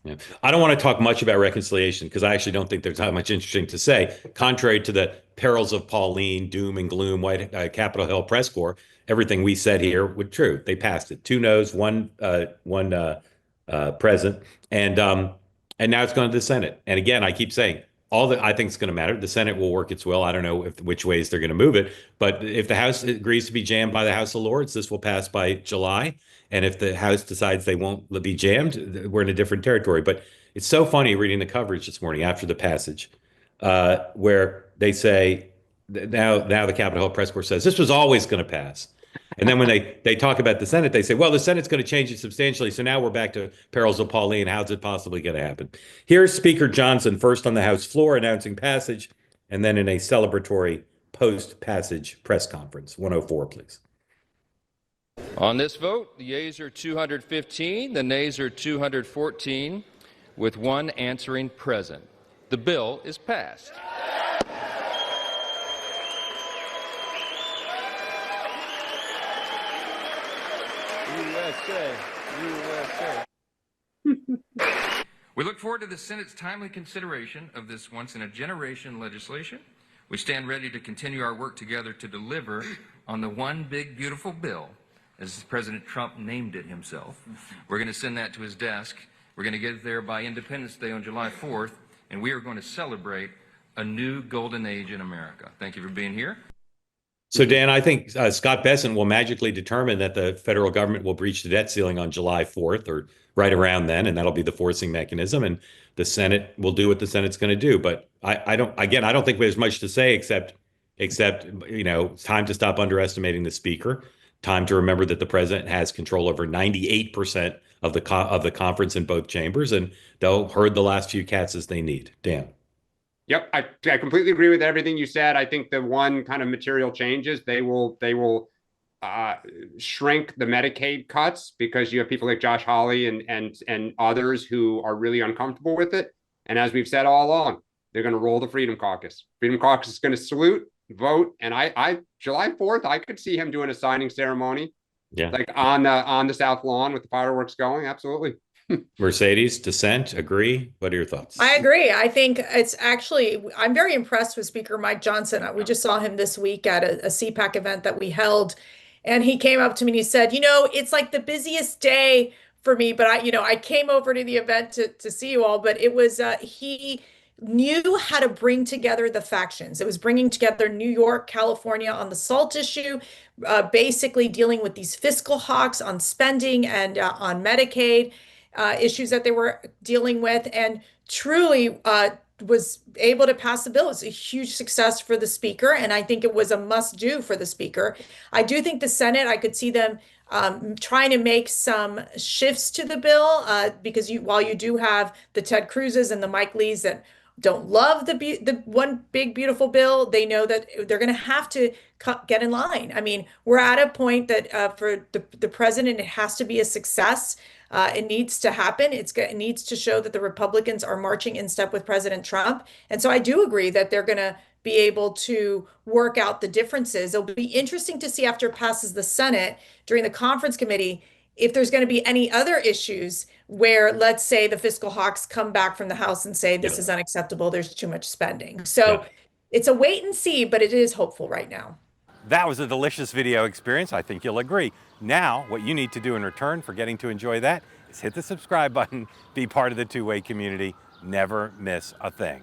Yeah. I don't want to talk much about reconciliation because I actually don't think there's that much interesting to say. Contrary to the perils of Pauline, doom and gloom, Capitol Hill press corps, everything we said here was true. They passed it. Two noes, one present, and um, and now it's going to the Senate. And again, I keep saying all that I think is going to matter. The Senate will work its will. I don't know which ways they're going to move it, but if the House agrees to be jammed by the House of Lords, this will pass by July. And if the House decides they won't be jammed, we're in a different territory. But it's so funny reading the coverage this morning after the passage, where they say now the Capitol Hill press corps says this was always going to pass. And then when they talk about the Senate, they say, well, the Senate's going to change it substantially. So now we're back to perils of Pauline. How's it possibly going to happen? Here's Speaker Johnson first on the House floor announcing passage, and then in a celebratory post-passage press conference. 104, please. On this vote, the yeas are 215, the nays are 214, with one answering present. The bill is passed. USA, USA. We look forward to the Senate's timely consideration of this once-in-a-generation legislation. We stand ready to continue our work together to deliver on the one big, beautiful bill, as President Trump named it himself. We're going to send that to his desk. We're going to get it there by Independence Day on July 4th, and we are going to celebrate a new golden age in America. Thank you for being here. So, Dan, I think Scott Bessent will magically determine that the federal government will breach the debt ceiling on July 4th or right around then, and that'll be the forcing mechanism. And the Senate will do what the Senate's going to do. But I don't think there's much to say except, it's time to stop underestimating the speaker. Time to remember that the president has control over 98% of the conference in both chambers, and they'll herd the last few cats as they need. Dan. Yep, I completely agree with everything you said. I think the one kind of material changes, they will shrink the Medicaid cuts because you have people like Josh Hawley and others who are really uncomfortable with it. And as we've said all along, they're going to roll the Freedom Caucus. Freedom Caucus is going to salute, vote, and I July 4th, I could see him doing a signing ceremony, like on the South Lawn with the fireworks going. Absolutely. Mercedes, dissent, agree? What are your thoughts? I agree. I think it's actually, I'm very impressed with Speaker Mike Johnson. We just saw him this week at a CPAC event that we held. And he came up to me and he said, it's like the busiest day for me, but I came over to the event to see you all, but it was, he knew how to bring together the factions. It was bringing together New York, California on the SALT issue, basically dealing with these fiscal hawks on spending and on Medicaid. Issues that they were dealing with, and truly was able to pass the bill. It's a huge success for the speaker, and I think it was a must-do for the speaker. I do think the Senate, I could see them trying to make some shifts to the bill because while you do have the Ted Cruz's and the Mike Lees that don't love the one big beautiful bill, they know that they're going to have to get in line. I mean, we're at a point that for the president, it has to be a success. It needs to happen. It needs to show that the Republicans are marching in step with President Trump. And so I do agree that they're going to be able to work out the differences. It'll be interesting to see after it passes the Senate during the conference committee if there's going to be any other issues where, let's say, the fiscal hawks come back from the House and say this is unacceptable, there's too much spending. So it's a wait and see, but it is hopeful right now. That was a delicious video experience. I think you'll agree. Now, what you need to do in return for getting to enjoy that is hit the subscribe button, be part of the two-way community, never miss a thing.